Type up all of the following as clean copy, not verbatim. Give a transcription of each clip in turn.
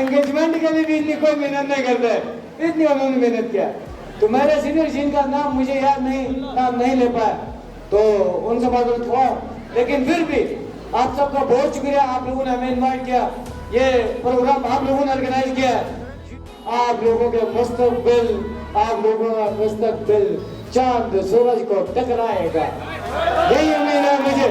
Engagement के लिए भी इतनी कोई मेहनत नहीं करते, इतनी उन्होंने मेहनत किया। तो मेरे सीनियर जिनका नाम मुझे याद नहीं ले पाया, तो उनसे मालूम हुआ, लेकिन फिर भी आप सबका बहुत शुक्रिया, आप लोगों ने हमें इन्वाइट किया, ये प्रोग्राम आप लोगों ने ऑर्गेनाइज किया। आप लोगों के मुस्तकबिल चांद सूरज को टकराएगा, यही उम्मीद है मुझे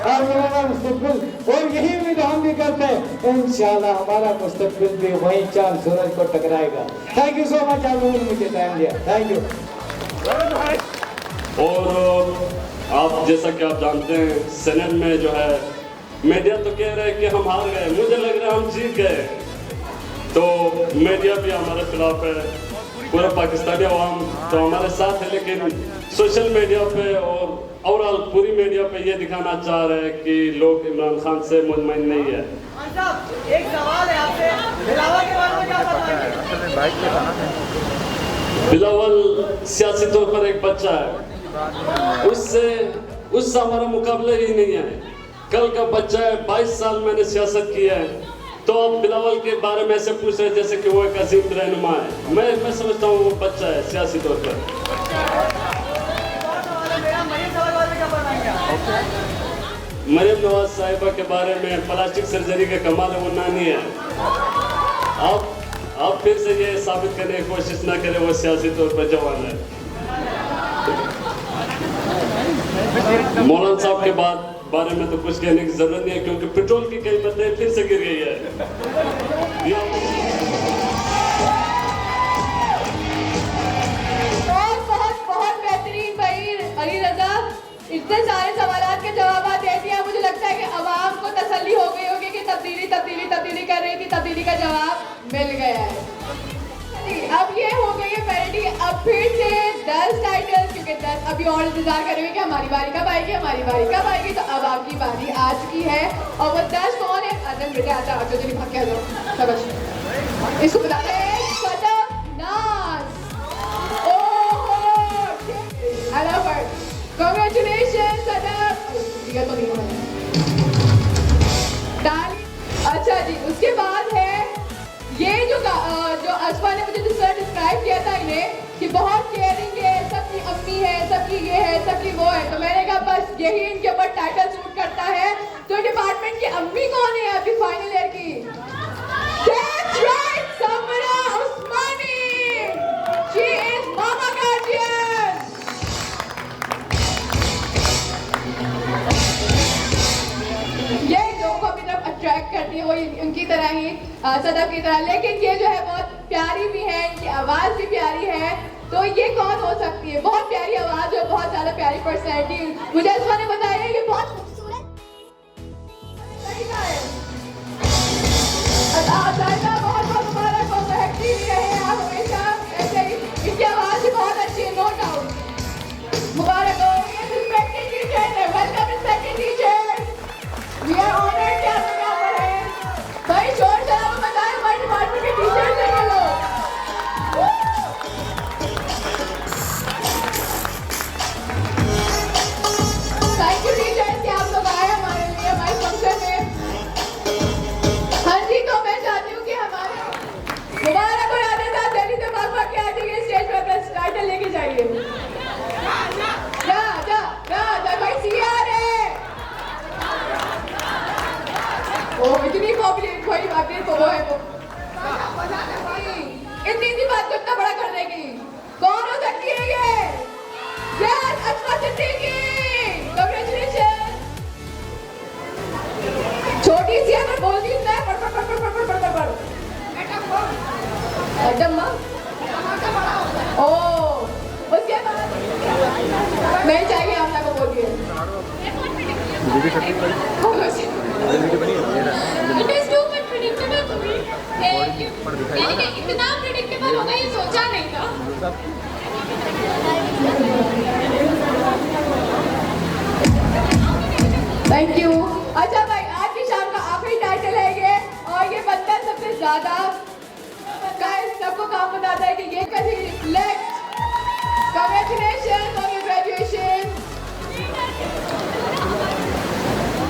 आप लोगों का मुस्तकबिल, और यही उम्मीद हम भी करते हैं इंशाल्लाह हमारा मुस्तकबिल भी वही चांद सूरज को टकराएगा। थैंक यू सो मच, आप लोगों ने मुझे टाइम दिया, थैंक यू। और आप जैसा कि आप जानते हैं सेनेट में जो है मीडिया तो कह रहे हैं कि हम हार गए, मुझे लग रहा है हम जीत गए। तो मीडिया भी हमारे खिलाफ है, पूरा पाकिस्तानी अवाम तो हमारे साथ है, लेकिन सोशल मीडिया पे और ओवरऑल पूरी मीडिया पे ये दिखाना चाह रहे हैं कि लोग इमरान खान से मुतमईन नहीं है। एक सवाल है आपसे, बिलावल के बारे में क्या बताएंगे? बिलावल सियासी तौर पर एक बच्चा है, उससे हमारा मुकाबला ही नहीं है। कल का बच्चा है, 22 साल मैंने सियासत की है, तो अब बिलावल के बारे में ऐसे पूछ रहे जैसे कि वो एक अजीम रहनुमा है। मैं समझता हूँ वो बच्चा है सियासी तौर पर। मरियम नवाज साहिबा के बारे में प्लास्टिक सर्जरी का कमाल है, वो नानी है। आप फिर से ये साबित करने की कोशिश ना करें वो सियासी तौर पर जवान है। मौलाना साहब के बारे में तो कुछ कहने की जरूरत नहीं है, क्योंकि पेट्रोल की कीमतें फिर से गिर गई है। बहुत बेहतरीन भाई अली रजा, इतने सारे सवालों के जवाब दे दिया। मुझे लगता है कि अवाम को तसल्ली हो गई होगी कि तब्दीली कर रही थी, तब्दीली का जवाब मिल गया है। अब ये हो गई है पैरिटी, अब फिर से 10 टाइटल, क्योंकि 10 अभी और इंतजार करेंगे कि हमारी बारी कब आएगी, तो अब आपकी बारी आ चुकी है। और वो 10 कौन है? आदम बेटा आता है, चलिए भाग के आ जाओ, शाबाश। इसको बता दें सदफ नाज। I love her. Congratulations Sadaf. तो नहीं होगा। अच्छा जी, उसके बाद है ये जो अशफा ने मुझे डिस्क्राइब किया था इन्हें कि बहुत केयरिंग है, सबकी अम्मी है, सबकी ये है, सबकी वो है, तो मैंने कहा बस यही इनके ऊपर टाइटल सूट करता है। तो डिपार्टमेंट की अम्मी कौन है आपकी फाइनल ईयर की? That's right, Samra Usmani. She is Mama Guardian. ये लोगों को अपनी तरफ अट्रैक्ट करती है, वो उनकी तरह ही सदफ की तरह, लेकिन ये जो है बहुत प्यारी भी है, इनकी आवाज भी प्यारी है। तो ये कौन हो सकती है? बहुत प्यारी आवाज और बहुत ज्यादा प्यारी पर्सनैलिटी। मुझे अशफा ने बताया ये बहुत खूबसूरत बहुत मुबारक हो, महकती भी रहे आप हमेशा ऐसे ही। इनकी आवाज भी बहुत अच्छी है, नो डाउट, मुबारक हो। रिस्पेक्टेड टीचर्स है, welcome respected teachers, we are honoured. क्या पर है भाई, शोर शराबा बताएं, हमारे डिपार्टमेंट के टीचर्स हैं ये लोग। थैंक यू टीचर्स कि आप लोग आए हमारे लिए हमारे फंक्शन में। हाँ जी, तो मैं चाहती हूँ कि हमारे मुबारक और आने साथ दिल्ली से भाग के आ जाइए स्टेज पर, अपना टाइटल लेके जाइए। जा भाई, सीआर है। ओ इतनी पॉपुलर कोई बात नहीं, तो वो है वो इतनी बात को इतना बड़ा कर देगी। कौन हो सकती है ये? यस, अशफा सिद्दीकी। कांग्रेचुलेशन। छोटी सी है पर बोलती है पढ़। डम्मा। ओ उसके बाद नहीं चाहिए, आप लोगों को बोलिए। It is too predictable to me. यानी कि इतना predictable होगा ये सोचा नहीं था। Thank you. अच्छा भाई, आज की शाम का आखिरी टाइटल है ये, और ये बंदा सबसे ज्यादा सबको काम बताता है कि ये कैसे select. Congratulation on your graduation.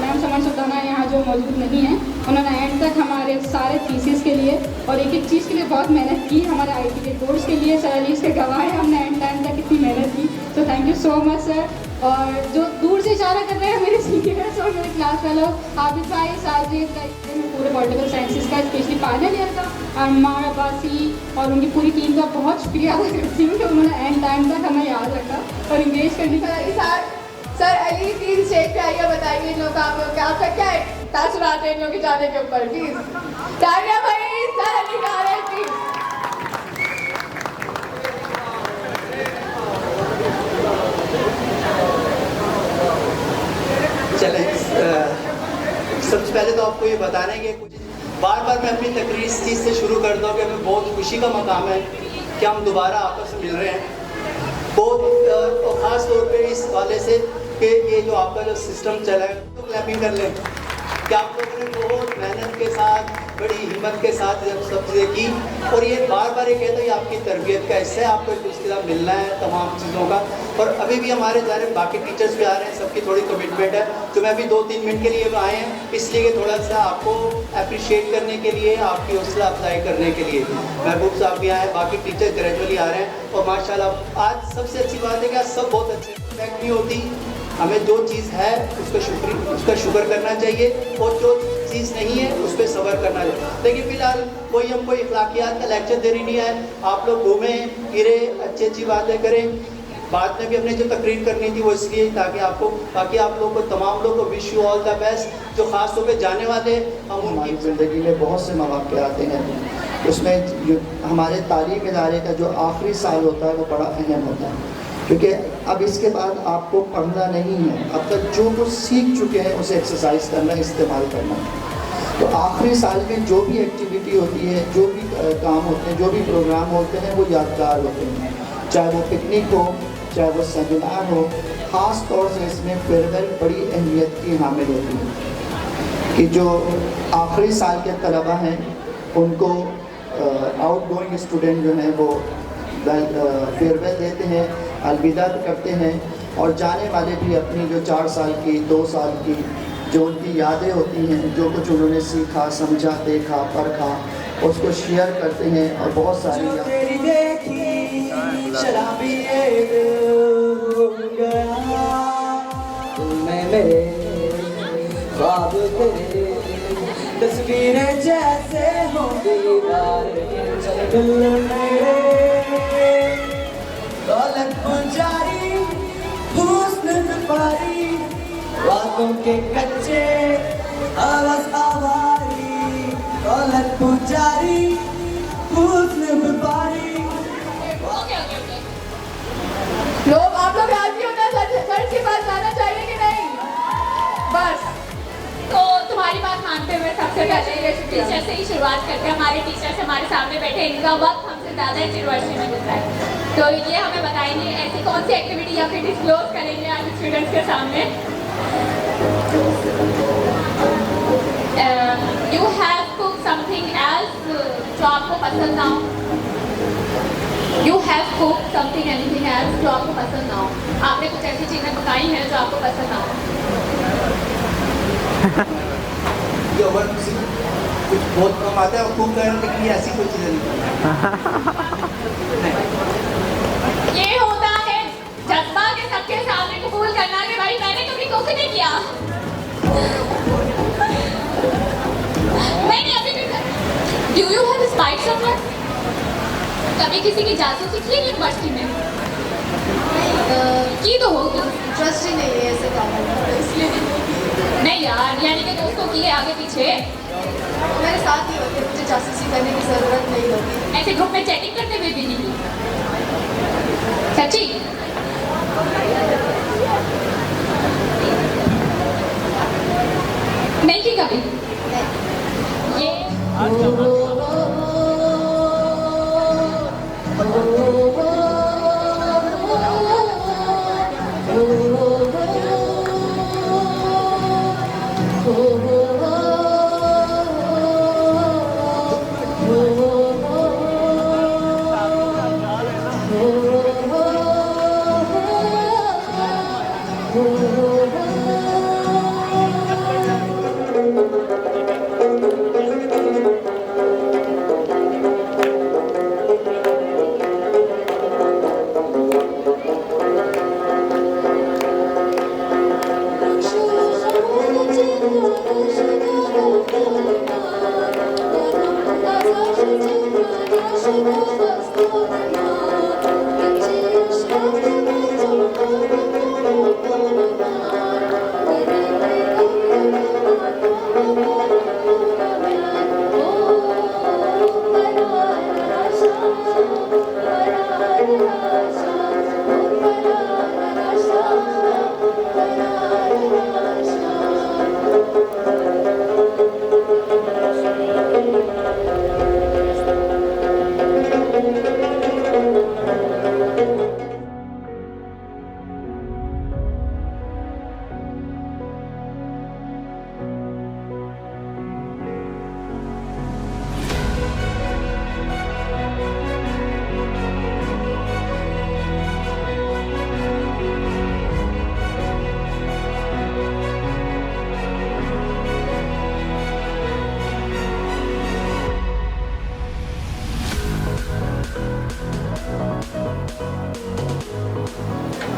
Ma'am summer Sultana यहाँ जो मौजूद नहीं है, उन्होंने एंड तक हमारे हमारे सारे थीसिस के लिए और एक एक चीज़ के लिए बहुत मेहनत की, हमारे IIT के कोर्स के लिए। सर अली इसके गवाह है, हमने एंड टाइम तक कितनी मेहनत की। तो thank you so much sir. और जो दूर से इशारा कर रहे हैं मेरे सीनियर्स और मेरे क्लास फेलो आबिद भाई, साजिद, पूरे पॉलिटिकल साइंसेज का स्पेशली फाइनल ईयर का, अम्मार अब्बासी और उनकी पूरी टीम का बहुत शुक्रिया अदा करती हूँ कि उन्होंने एंड टाइम तक हमें याद रखा और इंगेज करने का। सर अली प्लीज स्टेज पे आइए, बताइए इन लोग का आपका क्या तासुरात है इन लोग के जाने के ऊपर, प्लीज। तालिया भाई, सर अली गा रहे हैं प्लीज। चलें, सबसे पहले तो आपको ये बताना है कि बार बार मैं अपनी तकरीर इस चीज़ से शुरू करता हूँ कि हमें बहुत खुशी का मकाम है कि हम दोबारा आपस में मिल रहे हैं। बहुत और ख़ास तौर पे इस वाले से कि ये जो आपका जो सिस्टम चला है तो क्लैपिंग कर लें कि आप लोगों ने बहुत मेहनत के साथ, बड़ी हिम्मत के साथ जब सब चीज़ें की। और ये बार बार ये कहता है आपकी तरबियत का हिस्सा है, आपको एक दूसरे के साथ मिलना है तमाम चीज़ों का। और अभी भी हमारे सारे बाकी टीचर्स भी आ रहे हैं, सबकी थोड़ी कमिटमेंट है। तो मैं अभी 2-3 मिनट के लिए आए हैं, इसलिए कि थोड़ा सा आपको अप्रिशिएट करने के लिए, आपकी हौसला अफजाई करने के लिए। महबूब साहब भी आए हैं, बाकी टीचर ग्रेजुअली आ रहे हैं। और माशाल्लाह आज सबसे अच्छी बात है कि आज सब बहुत अच्छे इफेक्ट नहीं होती। हमें जो चीज़ है उसका शुक्र करना चाहिए और जो चीज़ नहीं है उस पर सब्र करना चाहिए। लेकिन फिलहाल कोई हमको इखलाकियात का लेक्चर देनी नहीं है। आप लोग घूमें फिरे, अच्छी अच्छी बातें करें। बाद में भी हमने जो तकरीर करनी थी वो इसलिए ताकि आप लोगों को, तमाम लोगों को wish you all the best. जो ख़ास तौर पे जाने वाले हम उनकी ज़िंदगी में बहुत से मौक़े आते हैं, उसमें जो हमारे तालीम इदारे का जो आखिरी साल होता है वो बड़ा अहम होता है, क्योंकि अब इसके बाद आपको पढ़ना नहीं है, अब तक जो कुछ सीख चुके हैं उसे एक्सरसाइज करना, इस्तेमाल करना। तो आखिरी साल में जो भी एक्टिविटी होती है, जो भी काम होते हैं, जो भी प्रोग्राम होते हैं वो यादगार होते हैं, चाहे वो पिकनिक हो, चाहे वो सेमिनार हो। ख़ास तौर से इसमें फेयरवेल बड़ी अहमियत की हामिल होती है कि जो आखिरी साल के तलबा हैं उनको आउटगोइंग स्टूडेंट जो हैं वो फेयरवेल देते हैं, अलविदा करते हैं। और जाने वाले भी अपनी जो 4 साल की, 2 साल की जो उनकी यादें होती हैं, जो कुछ उन्होंने सीखा, समझा, देखा, परखा, उसको शेयर करते हैं। और बहुत सारी शराबी मेरे ख्वाब तेरे तस्वीरें जैसे हो दीवार मेरे दौलत पुजारी हुस्न व्यापारी वादों के कच्चे हवस आवारी दौलत पुजारी हुस्न व्यापारी। लोग आप लोग राजी होना सर की बात मानना चाहिए कि नहीं? बस तो तुम्हारी बात मानते हुए सबसे पहले टीचर से ही शुरुआत करते हैं। हमारे टीचर्स हमारे सामने बैठे, इनका वक्त हमसे ज़्यादा इस यूनिवर्सिटी में गुजरा है, तो ये हमें बताएंगे ऐसी कौन सी एक्टिविटी या फिर डिस्क्लोज करेंगे आज स्टूडेंट्स के सामने। You have cook something else जो आपको पसंद ना हो। You have cook something anything else जो आपको पसंद ना हो। आपने कुछ ऐसी चीज़ें पकाई हैं जो आपको पसंद ना हो। जो कुछ बहुत कम आता है कुक करने के लिए, ऐसी कोई चीज़ें नहीं। ये होता है जज्बा के सबके सामने कबूल करना कि भाई मैंने कभी कुक नहीं किया। नहीं अभी भी। Do you have spied somewhere? कभी किसी की जासूसी की है यूनिवर्सिटी में? की तो होगी, इंटरेस्ट ही नहीं है ऐसे कामों में, इसलिए नहीं यार, यानी कि दोस्तों की है आगे पीछे मेरे साथ ही होते, मुझे जासूसी करने की जरूरत नहीं होती। ऐसे ग्रुप में चैटिंग करते हुए भी नहीं? सच्ची? नहीं की कभी? ये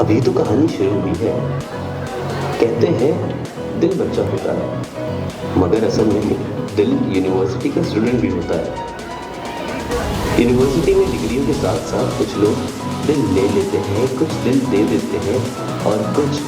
अभी तो कहानी शुरू हुई है। कहते हैं दिल बच्चा होता है, मगर असल में दिल यूनिवर्सिटी का स्टूडेंट भी होता है। यूनिवर्सिटी में डिग्रियों के साथ साथ कुछ लोग दिल ले लेते हैं, कुछ दिल दे देते हैं और कुछ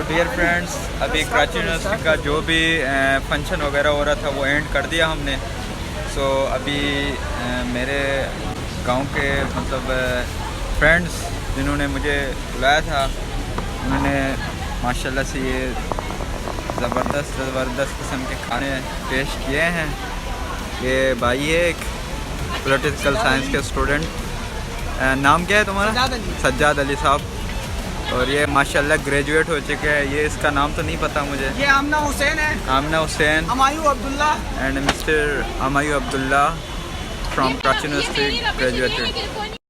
डियर फ्रेंड्स, अभी कराची यूनिवर्सिटी का जो भी फंक्शन वगैरह हो रहा था वो एंड कर दिया हमने। सो अभी मेरे गांव के मतलब फ्रेंड्स जिन्होंने मुझे बुलाया था, उन्होंने माशाल्लाह से ये ज़बरदस्त किस्म के खाने पेश किए हैं। ये भाई है एक पॉलिटिकल साइंस के स्टूडेंट, नाम क्या है तुम्हारा? सज्जाद अली साहब। और ये माशाल्लाह ग्रेजुएट हो चुके हैं। ये इसका नाम तो नहीं पता मुझे। ये आमना हुसैन है। आमना हुसैन। अमायू अब्दुल्ला। एंड मिस्टर अमायू Abdullah from Karachi university graduated.